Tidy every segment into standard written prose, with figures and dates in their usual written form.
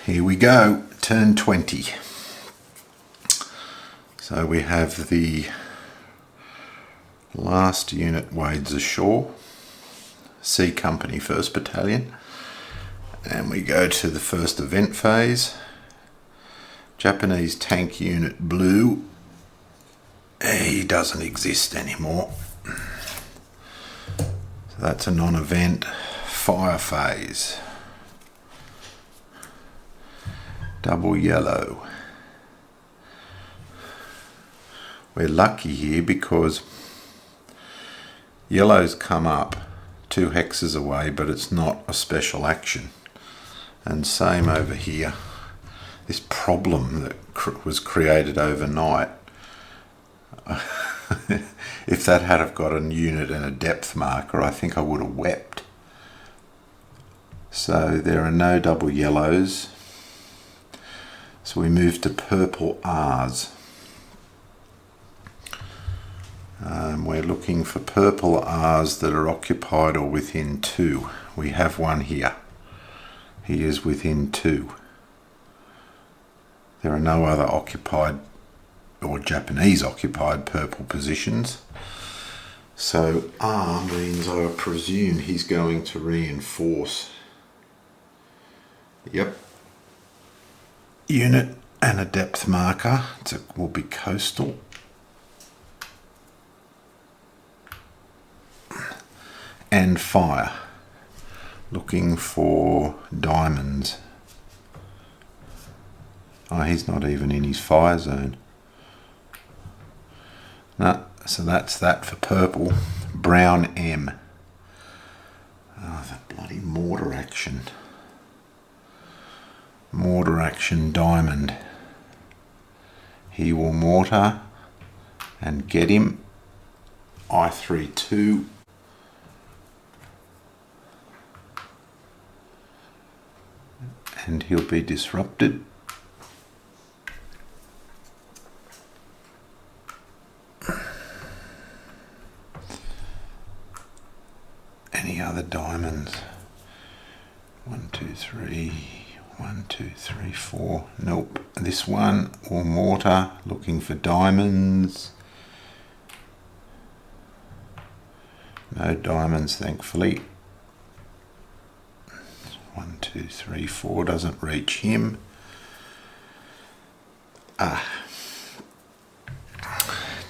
Here we go, turn 20. So we have the last unit wades ashore, C Company 1st Battalion, and we go to the first event phase. Japanese tank unit blue, he doesn't exist anymore. So that's a non-event. Fire phase. Double yellow. We're lucky here because yellow's come up 2 hexes away, but it's not a special action. And same over here. This problem that was created overnight, if that had have got a unit and a depth marker, I think I would have wept. So there are no double yellows. So we move to purple R's. We're looking for purple R's that are occupied or within 2. We have one here. He is within 2. There are no other occupied or Japanese occupied purple positions. So R means I presume he's going to reinforce. Yep. Unit and a depth marker. It will be coastal. And fire. Looking for diamonds. Oh, he's not even in his fire zone. No, so that's that for purple. Brown M. Oh, that bloody mortar action. Mortar action diamond. He will mortar and get him. I32. And he'll be disrupted. Any other diamonds? 1, 2, 3. 1, 2, 3, 4. Nope. This one will mortar, looking for diamonds. No diamonds, thankfully. 1, 2, 3, 4 doesn't reach him.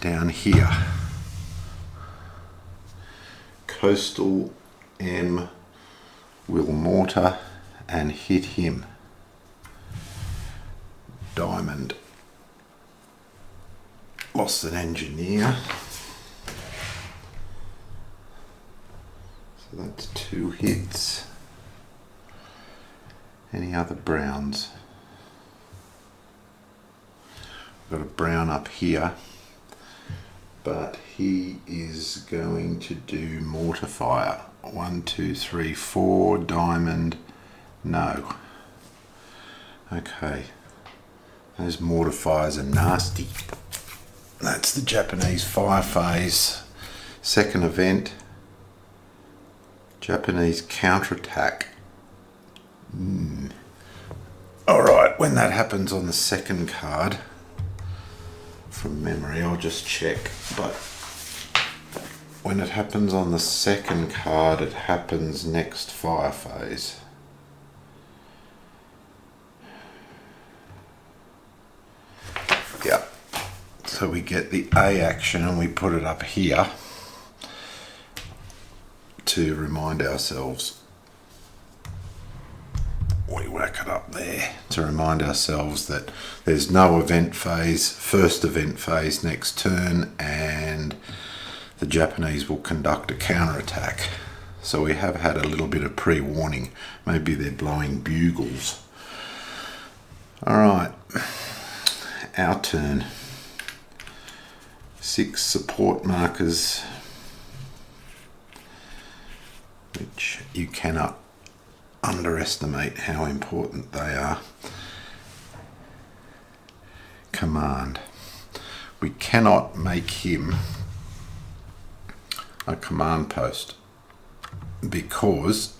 Down here. Coastal M will mortar and hit him. Diamond. Lost an engineer. So that's 2 hits. Any other browns? Got a brown up here, but he is going to do mortar fire. 1, 2, 3, 4. Diamond. No. Okay. Those mortar fires are nasty. That's the Japanese fire phase. Second event. Japanese counterattack. Alright, when that happens on the second card, from memory, I'll just check, but when it happens on the second card, it happens next fire phase. Yeah, so we get the A action and we put it up here to remind ourselves. We whack it up there to remind ourselves that there's no event phase, first event phase next turn, and the Japanese will conduct a counterattack. So we have had a little bit of pre-warning. Maybe they're blowing bugles. Alright, our turn. 6 support markers, which you cannot underestimate how important they are. Command. We cannot make him a command post because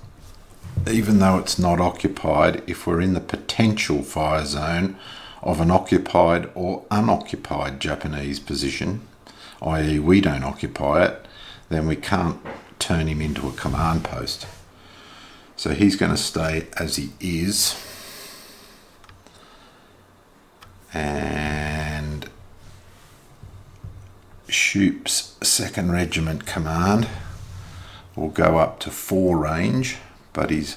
even though it's not occupied, if we're in the potential fire zone of an occupied or unoccupied Japanese position, i.e. we don't occupy it, then we can't turn him into a command post. So he's going to stay as he is. And Shoop's 2nd Regiment Command will go up to 4 range, but he's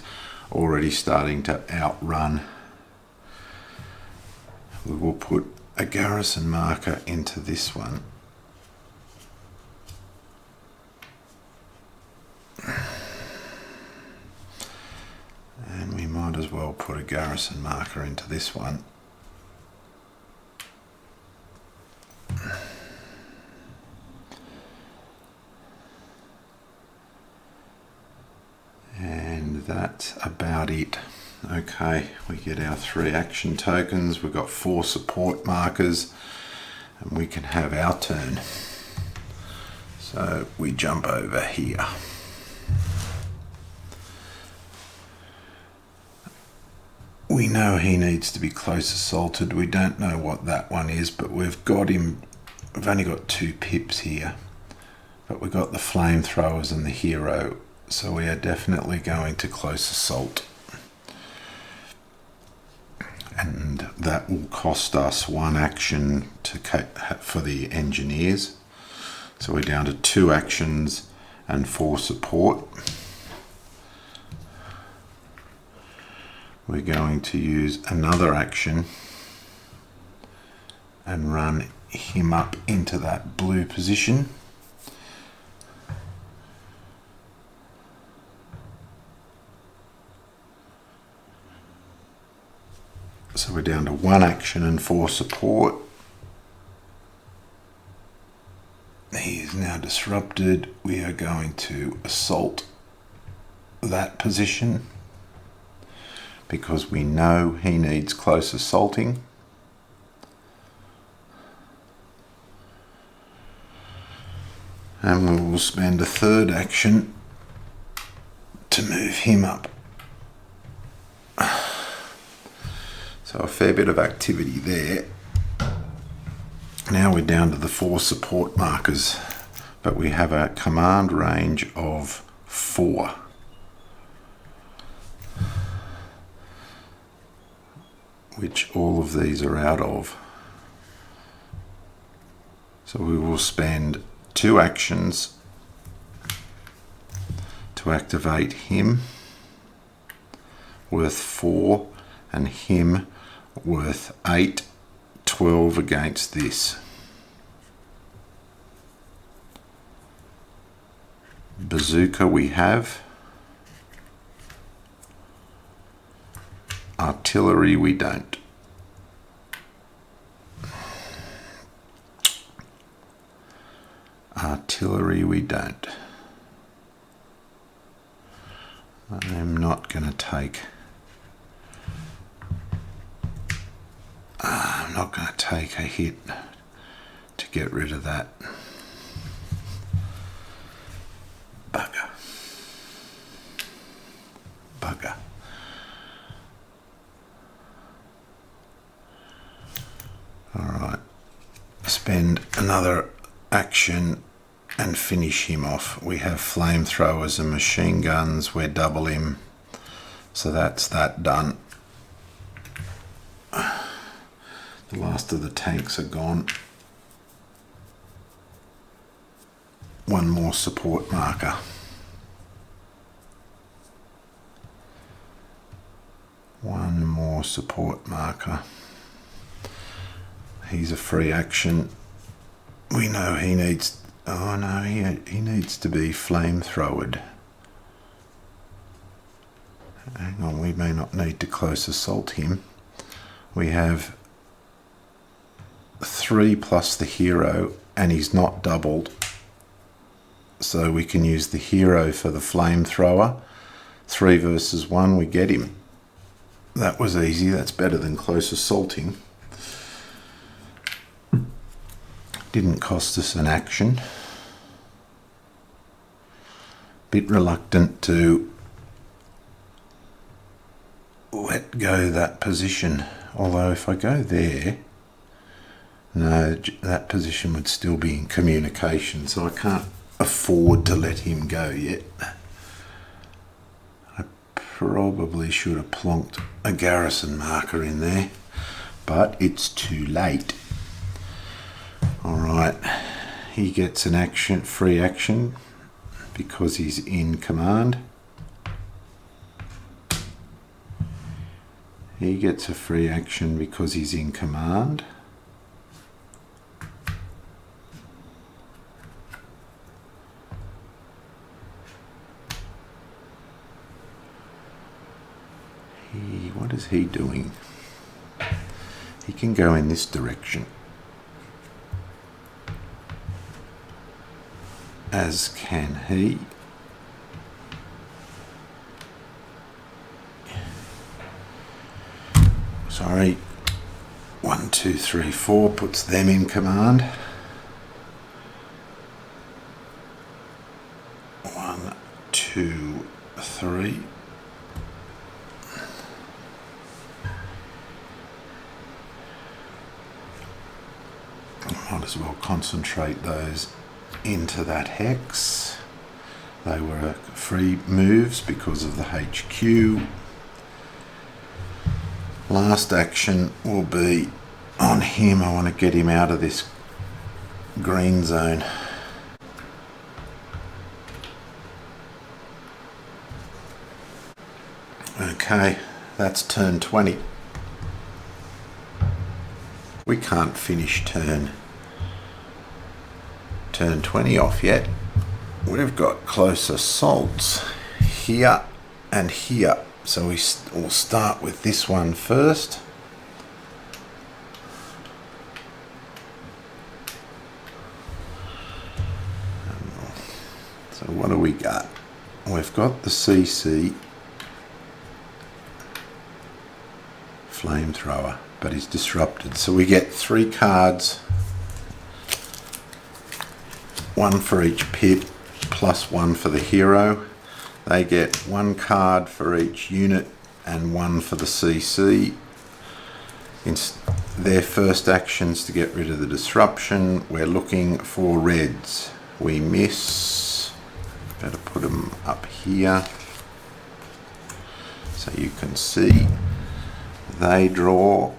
already starting to outrun. We will put a garrison marker into this one. And we might as well put a garrison marker into this one. And that's about it. Okay, we get our 3 action tokens, we've got 4 support markers, and we can have our turn. So we jump over here. We know he needs to be close assaulted. We don't know what that one is, but we've got him. We've only got 2 pips here, but we've got the flamethrowers and the hero, so we are definitely going to close assault. And that will cost us 1 action for the engineers. So we're down to 2 actions and 4 support. We're going to use another action and run him up into that blue position. So we're down to 1 action and 4 support. He is now disrupted. We are going to assault that position because we know he needs close assaulting. And we will spend a 3rd action to move him up. So a fair bit of activity there. Now we're down to the 4 support markers, but we have a command range of 4. Which all of these are out of. So we will spend 2 actions to activate him worth 4 and him worth 8, 12 against this. Bazooka we have. Artillery we don't. Artillery we don't. I'm not going to take a hit to get rid of that. Bugger. Bugger. Alright, spend another action and finish him off. We have flamethrowers and machine guns, we're double him, so that's that done. The last of the tanks are gone. 1 more support marker. One more support marker. He's a free action. We know he needs... Oh no, he needs to be flamethrowered. Hang on, we may not need to close assault him. We have 3 plus the hero, and he's not doubled. So we can use the hero for the flamethrower. 3 versus 1, we get him. That was easy, that's better than close assaulting. Didn't cost us an action. Bit reluctant to let go that position. Although if I go there, no, that position would still be in communication, so I can't afford to let him go yet. I probably should have plonked a garrison marker in there, but it's too late. Alright, he gets an action, free action, because he's in command. He gets a free action because he's in command. What is he doing? He can go in this direction, as can he. Sorry, 1, 2, 3, 4 puts them in command. 1, 2, 3. Might as well concentrate those into that hex. They were free moves because of the HQ. Last action will be on him. I want to get him out of this green zone. Okay, that's turn 20. We can't finish turn 20 off yet. We've got close assaults here and here, so we'll start with this one first. So what do we got? We've got the CC flamethrower, but he's disrupted, so we get 3 cards, 1 for each pit plus 1 for the hero. They get 1 card for each unit and 1 for the CC. Their first actions to get rid of the disruption. We're looking for reds. We miss. Better put them up here so you can see. They draw.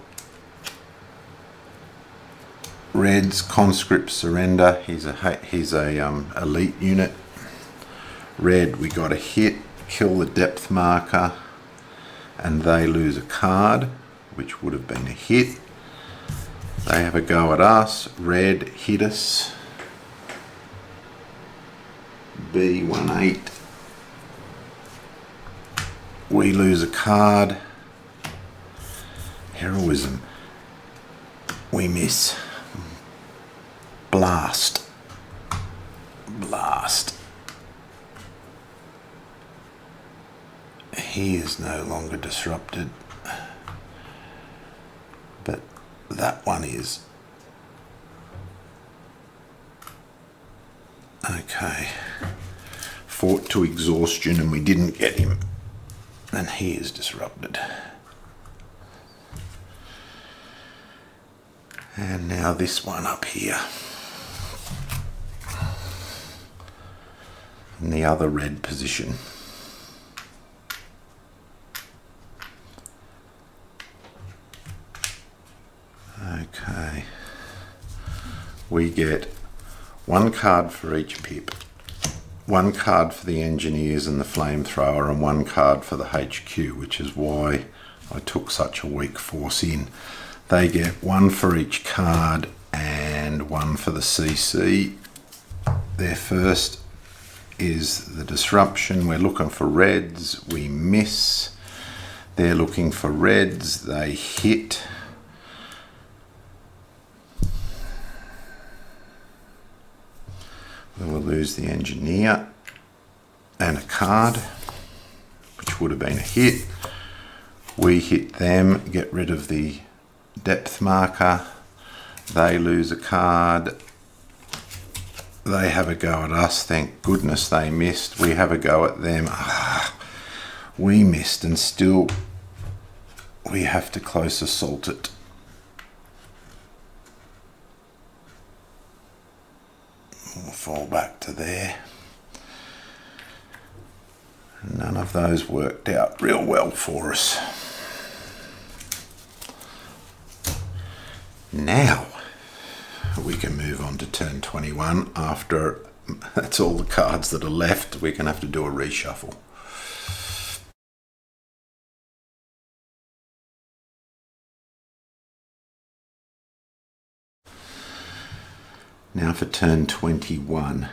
Reds, conscript surrender. He's a elite unit. Red, we got a hit, kill the depth marker, and they lose a card, which would have been a hit. They have a go at us. Red hit us. B18. We lose a card. Heroism. We miss. Blast. Blast. He is no longer disrupted, but that one is. Okay. Fought to exhaustion and we didn't get him, and he is disrupted. And now this one up here. In the other red position. Okay. We get 1 card for each pip. 1 card for the engineers and the flamethrower, and 1 card for the HQ, which is why I took such a weak force in. They get 1 for each card and 1 for the CC. Their first is the disruption. We're looking for reds. We miss. They're looking for reds. They hit. We will lose the engineer and a card, which would have been a hit. We hit them, get rid of the depth marker. They lose a card. They have a go at us. Thank goodness they missed. We have a go at them. We missed, and still we have to close assault it. We'll fall back to there. None of those worked out real well for us. Now we can move on to turn 21. After that's all the cards that are left, we're going to have to do a reshuffle. Now for turn 21.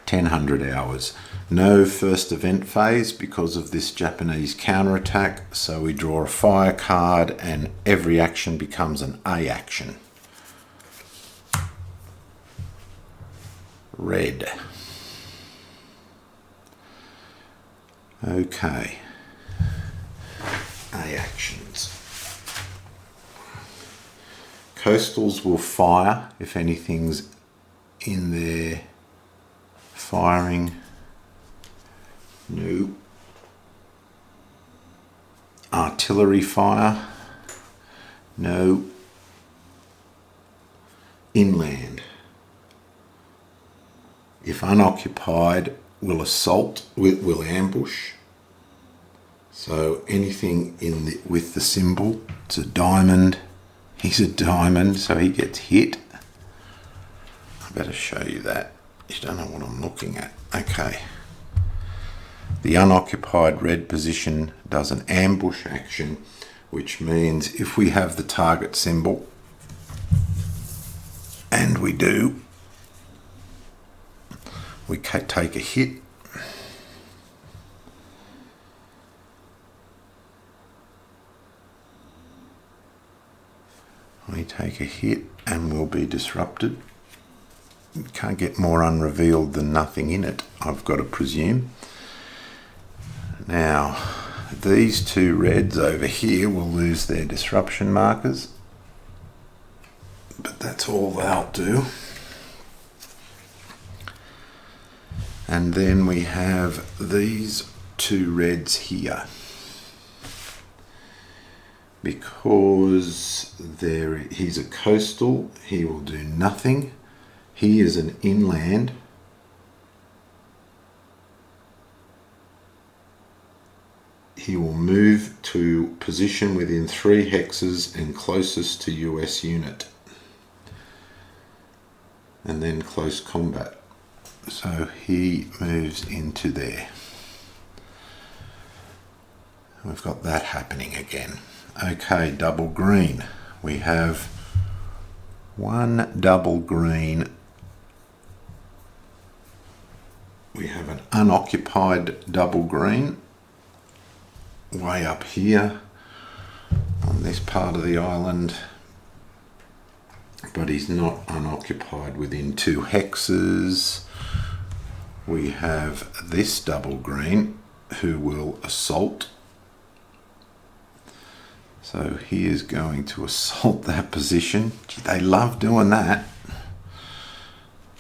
1000 hours. No first event phase because of this Japanese counterattack, so we draw a fire card and every action becomes an A action. Red. Okay. A actions. Coastals will fire if anything's in there firing. No. Artillery fire. No. Inland. If unoccupied, will assault, will ambush. So anything with the symbol, it's a diamond. He's a diamond, so he gets hit. I better show you that. You don't know what I'm looking at. Okay. The unoccupied red position does an ambush action, which means if we have the target symbol, and we do, we take a hit. We take a hit and we'll be disrupted. You can't get more unrevealed than nothing in it, I've got to presume. Now, these two reds over here will lose their disruption markers, but that's all they'll do. And then we have these two reds here. Because he's a coastal, he will do nothing. He is an inland. He will move to position within 3 hexes and closest to US unit. And then close combat. So he moves into there. We've got that happening again. Okay, double green. We have one double green. We have an unoccupied double green way up here on this part of the island, but he's not unoccupied within 2 hexes. We have this double green who will assault. So he is going to assault that position. Gee, they love doing that.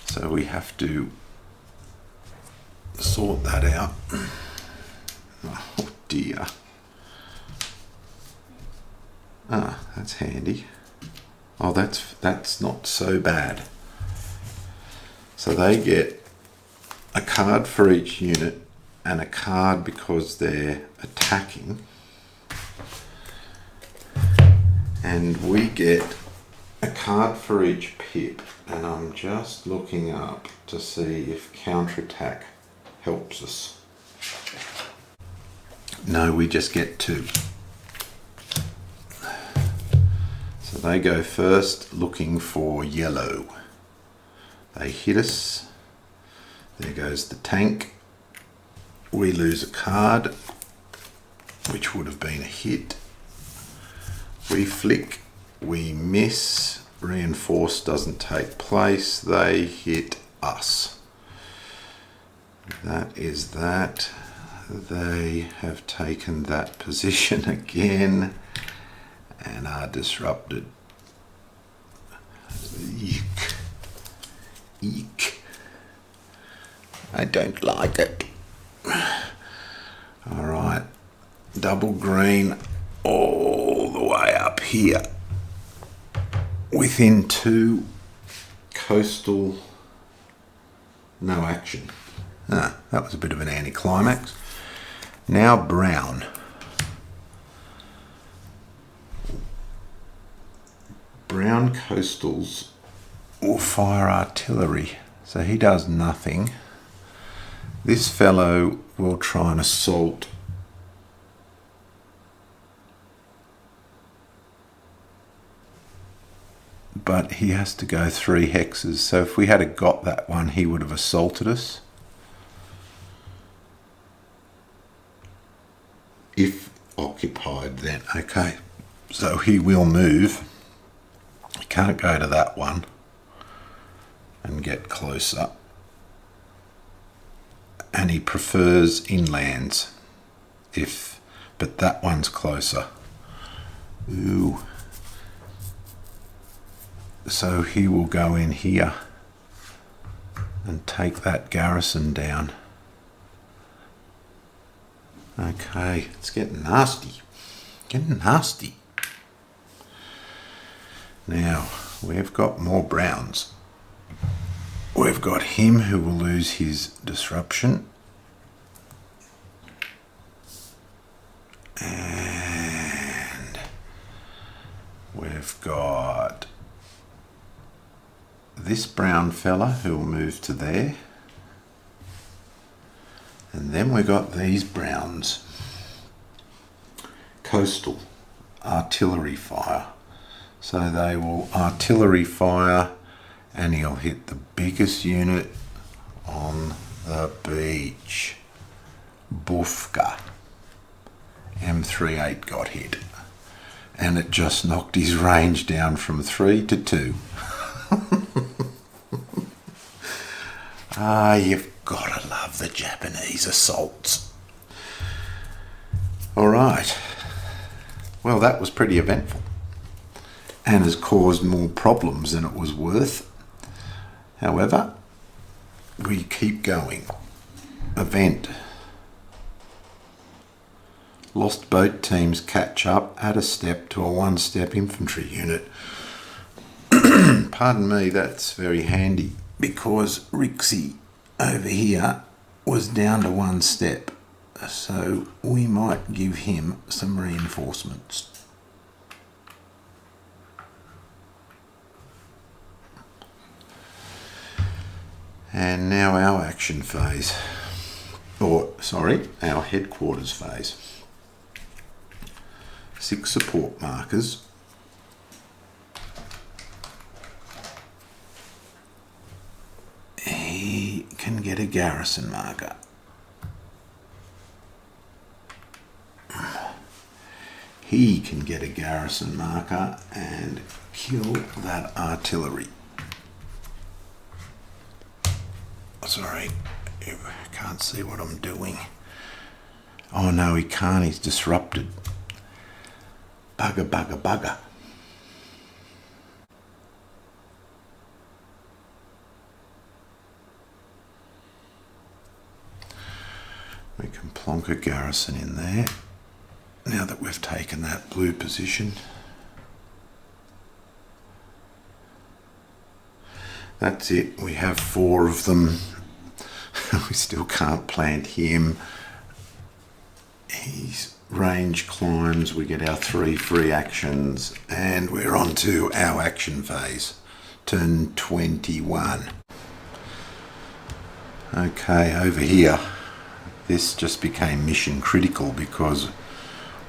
So we have to sort that out. Oh dear. Ah, that's handy. Oh, that's not so bad. So they get a card for each unit and a card because they're attacking. And we get a card for each pip, and I'm just looking up to see if counterattack helps us. No, we just get 2. So they go first looking for yellow. They hit us. There goes the tank. We lose a card, which would have been a hit. We flick, we miss, reinforce doesn't take place, they hit us. That is that. They have taken that position again and are disrupted. Eek. Eek. I don't like it. Alright, double green all the way up here within 2 coastal, no action. That was a bit of an anticlimax. Now brown. Brown coastals will fire artillery, so he does nothing. This fellow will try and assault but he has to go 3 hexes, so if we had got that one he would have assaulted us. If occupied then, okay. So he will move. He can't go to that one and get closer. And he prefers inlands, but that one's closer. Ooh. So he will go in here and take that garrison down. Okay, it's getting nasty. Getting nasty. Now, we've got more browns. We've got him who will lose his disruption. And we've got this brown fella who will move to there. And then we've got these browns. Coastal artillery fire. So they will artillery fire and he'll hit the biggest unit on the beach. Boofka. M38 got hit. And it just knocked his range down from 3 to 2. You've got to love the Japanese assaults. All right. Well, that was pretty eventful and has caused more problems than it was worth. However, we keep going. Event. Lost boat teams catch up at a step to a 1-step infantry unit. Pardon me, that's very handy because Rixie over here was down to 1 step. So we might give him some reinforcements. And now our action phase. Our headquarters phase. 6 support markers. He can get a garrison marker. He can get a garrison marker and kill that artillery. Sorry, I can't see what I'm doing. Oh no, he can't, he's disrupted. Bugger, bugger, bugger. We can plonk a garrison in there. Now that we've taken that blue position. That's it, we have 4 of them. We still can't plant him. His range climbs, we get our 3 free actions, and we're on to our action phase. Turn 21. Okay, over here, this just became mission critical because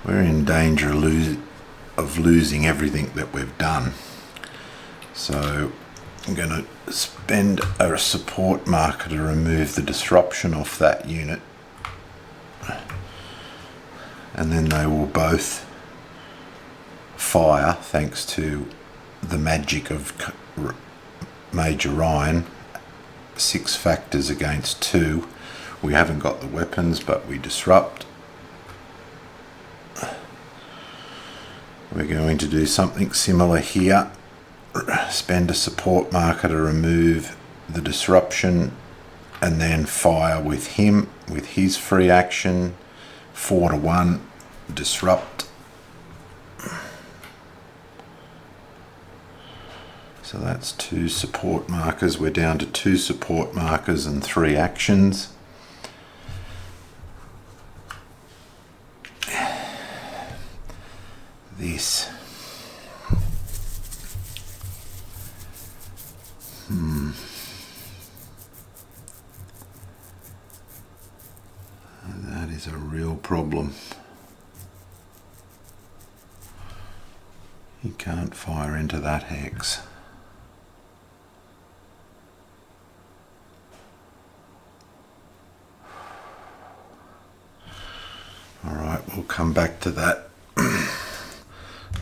we're in danger of losing everything that we've done. So I'm going to spend a support marker to remove the disruption off that unit. And then they will both fire thanks to the magic of Major Ryan. 6 factors against 2. We haven't got the weapons, but we disrupt. We're going to do something similar here. Spend a support marker to remove the disruption and then fire with him with his free action. 4 to 1. disrupt. So that's 2 support markers. We're down to 2 support markers and 3 actions. This. That is a real problem. You can't fire into that hex. Alright, we'll come back to that.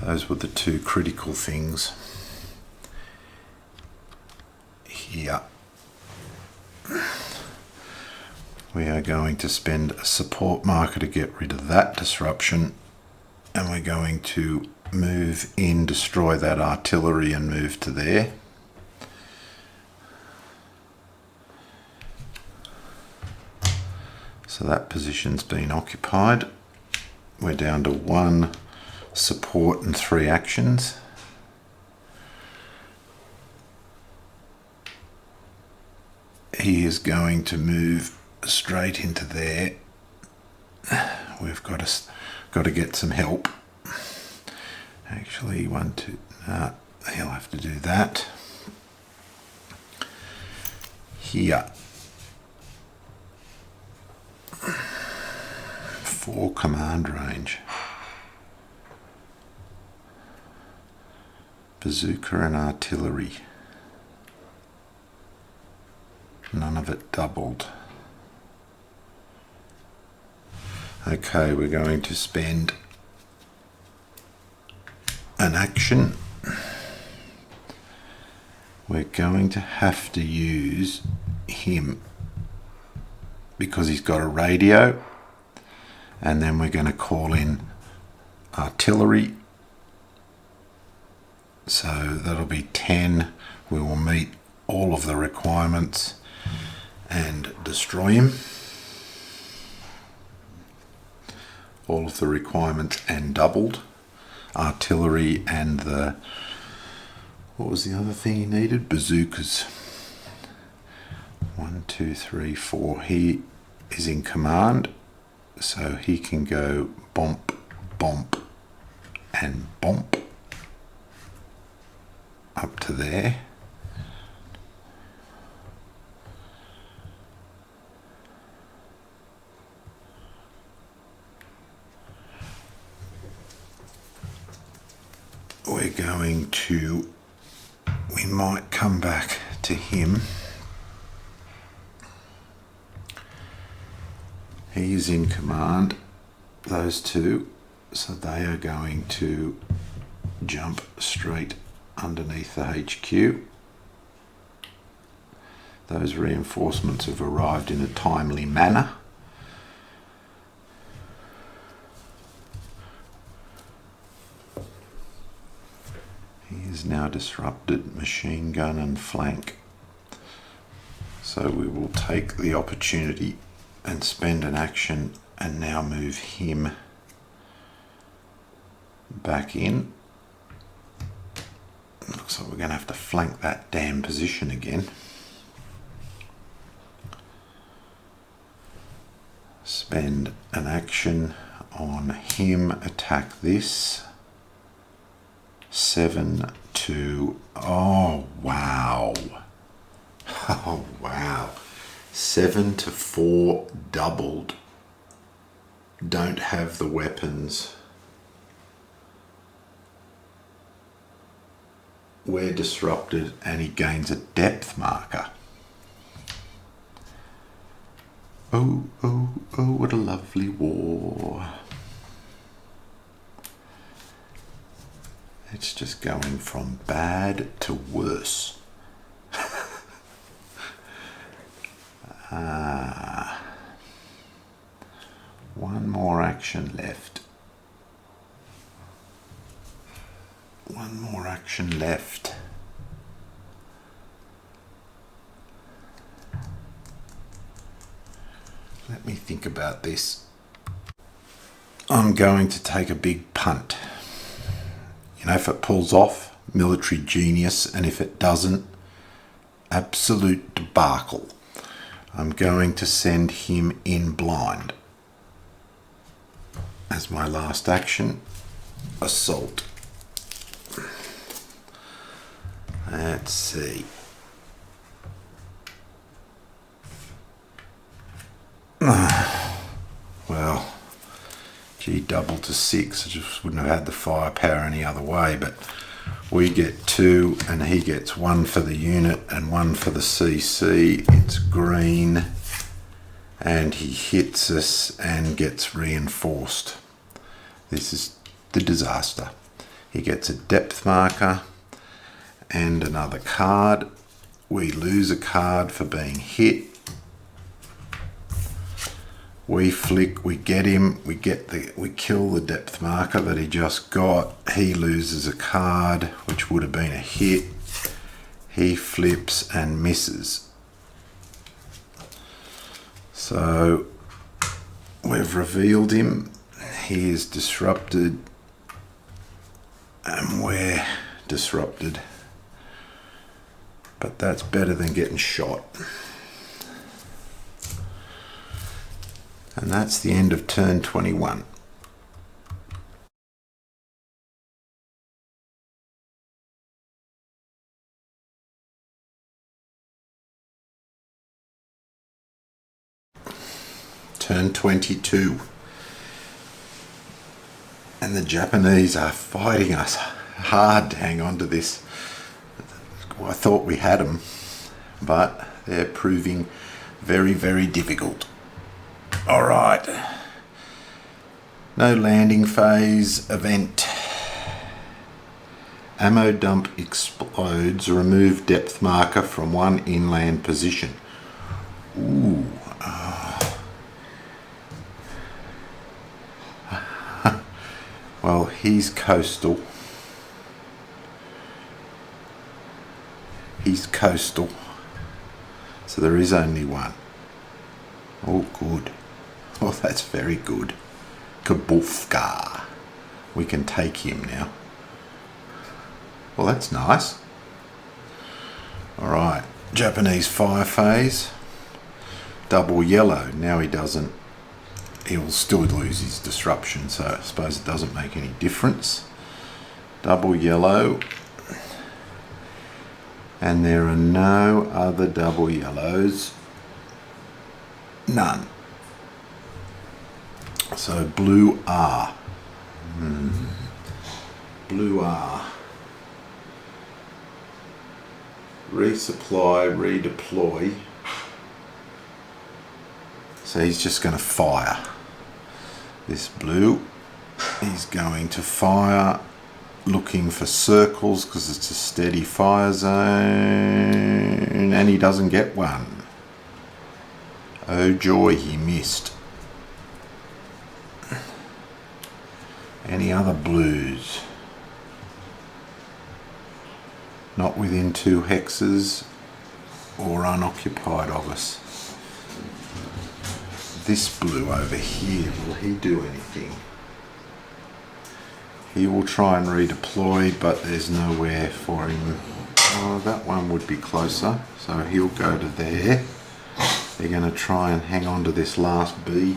Those were the 2 critical things. Here. We are going to spend a support marker to get rid of that disruption, and we're going to move in, destroy that artillery and move to there. So that position's been occupied. We're down to 1 support and 3 actions. He is going to move straight into there. We've got to get some help. Actually, 1, 2. He'll have to do that. Here. 4 command range. Bazooka and artillery. None of it doubled. Okay, we're going to spend an action. We're going to have to use him because he's got a radio, and then we're going to call in artillery. So that'll be 10. We will meet all of the requirements and destroy him. All of the requirements and doubled. Artillery and the... what was the other thing he needed? Bazookas. 1, 2, 3, 4. He is in command, so he can go bomp, bomp, and bomp up to there. We're going to... we might come back to him. He is in command, those 2, so they are going to jump straight underneath the HQ. Those reinforcements have arrived in a timely manner. He is now disrupted machine gun and flank. So we will take the opportunity and spend an action and now move him back in. Looks like we're going to have to flank that damn position again. Spend an action on him, attack this. 7 to... oh wow. Oh wow. 7 to 4 doubled. Don't have the weapons. We're disrupted and he gains a depth marker. Oh, oh, oh, what a lovely war. It's just going from bad to worse. One more action left. One more action left. Let me think about this. I'm going to take a big punt. You know, if it pulls off, military genius, and if it doesn't, absolute debacle. I'm going to send him in blind. As my last action, assault. Let's see. Well, G double to 6. I just wouldn't have had the firepower any other way, but we get 2 and he gets 1 for the unit and 1 for the CC. It's green and he hits us and gets reinforced. This is the disaster. He gets a depth marker and another card. We lose a card for being hit. We flick, we get him, we kill the depth marker that he just got. He loses a card, which would have been a hit. He flips and misses. So we've revealed him. He is disrupted and we're disrupted. But that's better than getting shot. And that's the end of turn 21. Turn 22. And the Japanese are fighting us hard to hang on to this. I thought we had them, but they're proving very, very difficult. All right. No landing phase event. Ammo dump explodes. Remove depth marker from one inland position. Ooh. Well, he's coastal. He's coastal. So there is only one. Oh, good. Oh, that's very good. Kaboofka. We can take him now. Well, that's nice. Alright, Japanese fire phase. Double yellow. Now he doesn't. He'll still lose his disruption, so I suppose it doesn't make any difference. Double yellow. And there are no other double yellows. None. So blue R. Blue R. Resupply, redeploy. So he's just going to fire. This blue, he's going to fire, looking for circles because it's a steady fire zone, and he doesn't get one. Oh joy, he missed. Any other blues? Not within 2 hexes or unoccupied of us. This blue over here, will he do anything? He will try and redeploy, but there's nowhere for him. Oh, that one would be closer, so he'll go to there. They're going to try and hang on to this last B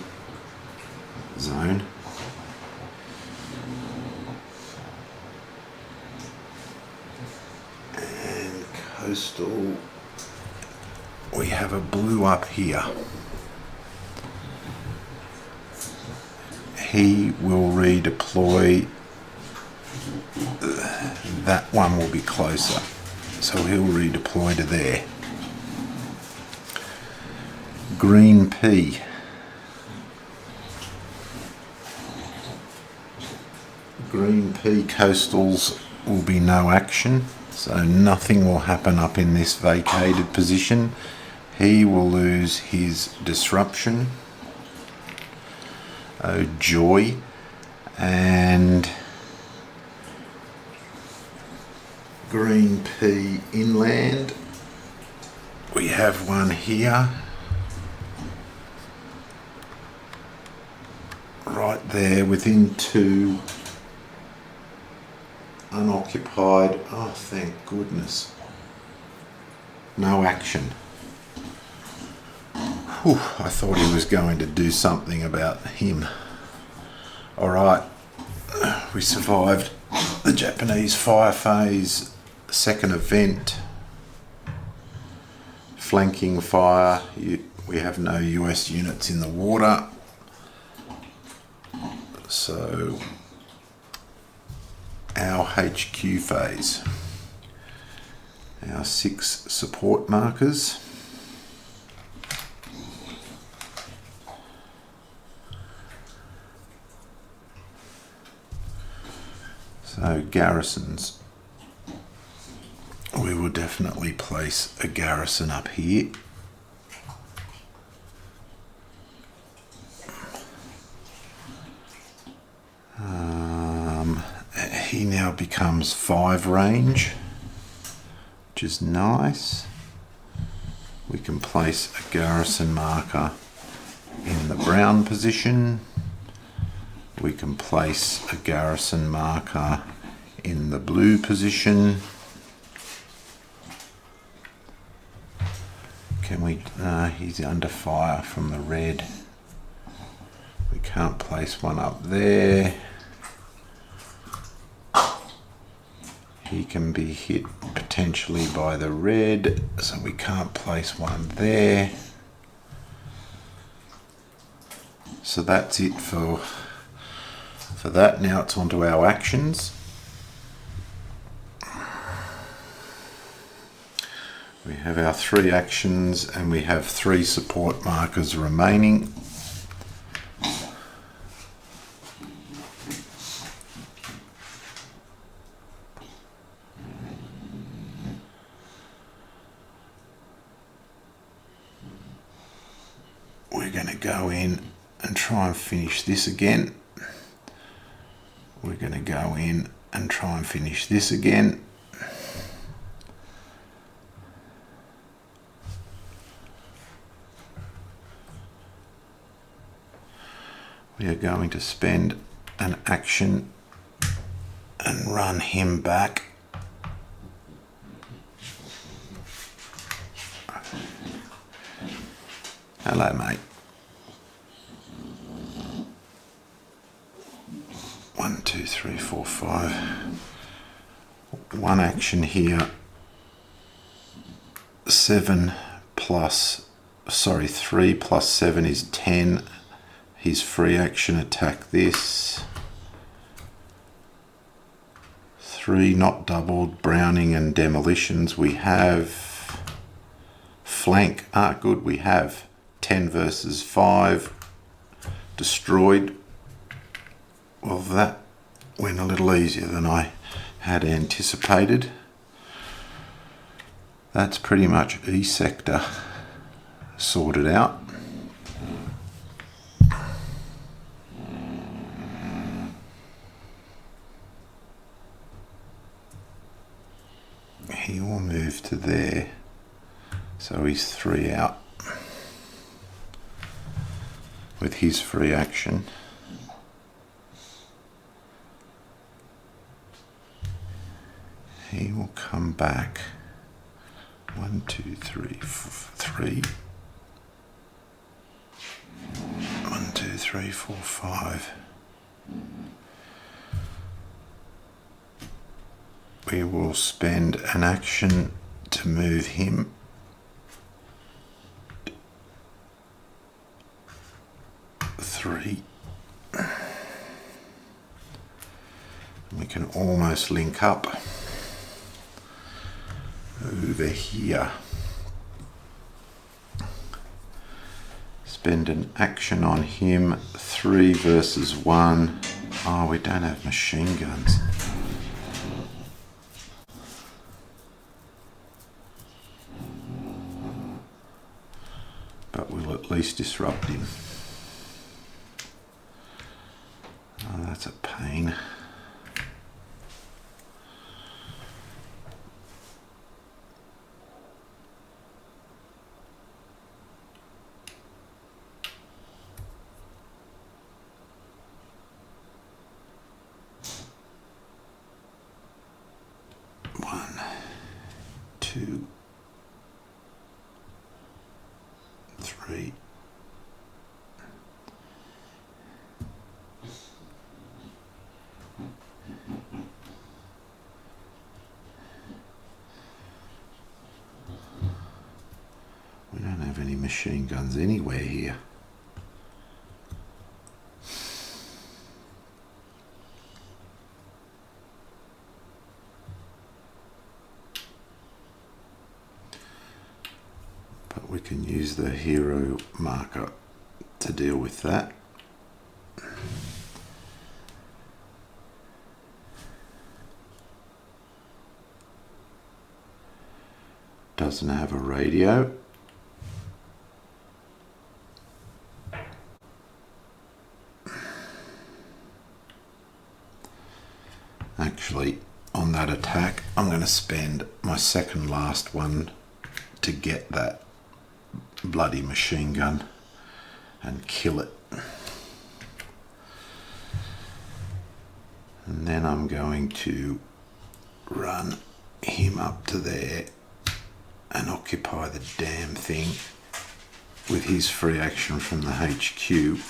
zone. And coastal, we have a blue up here. He will redeploy. That one will be closer, so he'll redeploy to there. Green P. Green P coastals will be no action, so nothing will happen up in this vacated position. He will lose his disruption. Oh joy. And green P inland. We have one here. Right there within 2, unoccupied. Oh, thank goodness. No action. Whew, I thought he was going to do something about him. Alright, we survived the Japanese fire phase, second event. Flanking fire. We have no US units in the water. So our HQ phase, our 6 support markers. So garrisons, we will definitely place a garrison up here. He now becomes 5 range, which is nice. We can place a garrison marker in the brown position. We can place a garrison marker in the blue position. Can we? No, he's under fire from the red. We can't place one up there. He can be hit potentially by the red, so we can't place one there. So that's it for that. Now it's on to our actions. We have our 3 actions and we have 3 support markers remaining. We're going to go in and try and finish this again. We're going to go in and try and finish this again. We are going to spend an action and run him back. Hello, mate. 1, 2, 3, 4, 5. One action here. 3 plus 7 is 10. His free action attack this. 3 not doubled. Browning and demolitions. We have flank. Good. We have 10 versus 5. Destroyed. Well, that went a little easier than I had anticipated. That's pretty much E sector sorted out. He will move to there, so he's 3 out with his free action. He will come back. 1, 2, 3, 3. 1, 2, 3, 4, 5. We will spend an action to move him. Three. We can almost link up over here. Spend an action on him. 3 versus 1. Oh, we don't have machine guns. But we'll at least disrupt him. Oh, that's a pain. 3. We don't have any machine guns anywhere here. But we can use the hero marker to deal with that. Doesn't have a radio. Actually, on that attack, I'm going to spend my second last one to get that bloody machine gun and kill it. And then I'm going to run him up to there and occupy the damn thing with his free action from the HQ.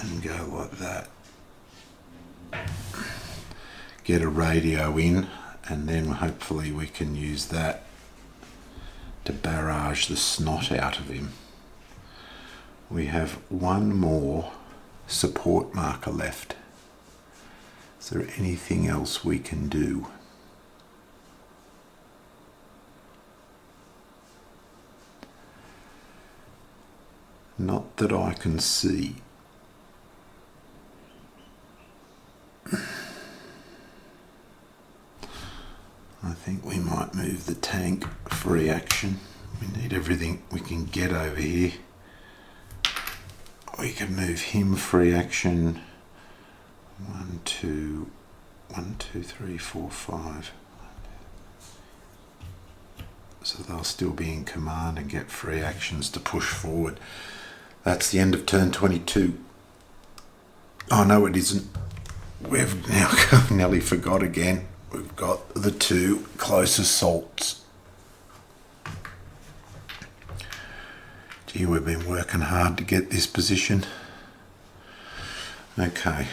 And go like that. Get a radio in, and then hopefully we can use that to barrage the snot out of him. We have one more support marker left. Is there anything else we can do? Not that I can see. I think we might move the tank free action. We need everything we can get over here. We can move him free action. 1, 2, 3, 4, 5. So they'll still be in command and get free actions to push forward. That's the end of turn 22. Oh no, it isn't. We've now nearly forgot again. We've got the 2 close assaults. Gee, we've been working hard to get this position. Okay.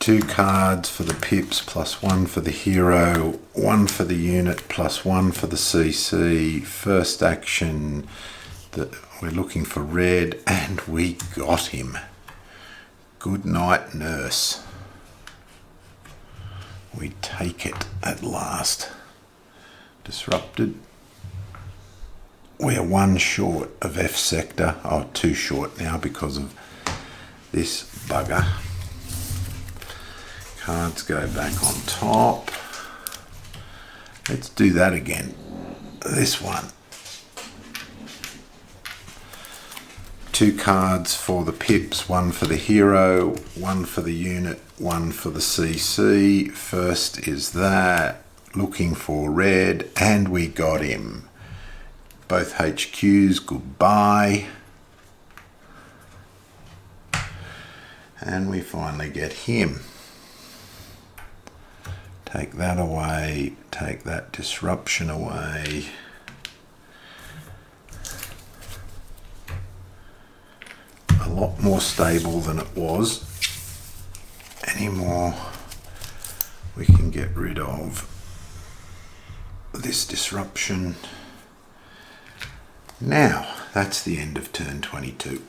2 cards for the pips, plus 1 for the hero, 1 for the unit, plus 1 for the CC. First action, we're looking for red, and we got him. Good night, nurse. We take it at last. Disrupted. We're 1 short of F sector. Oh, 2 short now because of this bugger. Cards go back on top. Let's do that again. This one. 2 cards for the pips, 1 for the hero, 1 for the unit, 1 for the CC. First is that. Looking for red, and we got him. Both HQs, goodbye. And we finally get him. Take that away, take that disruption away. A lot more stable than it was. Any more we can get rid of this disruption. Now, that's the end of turn 22.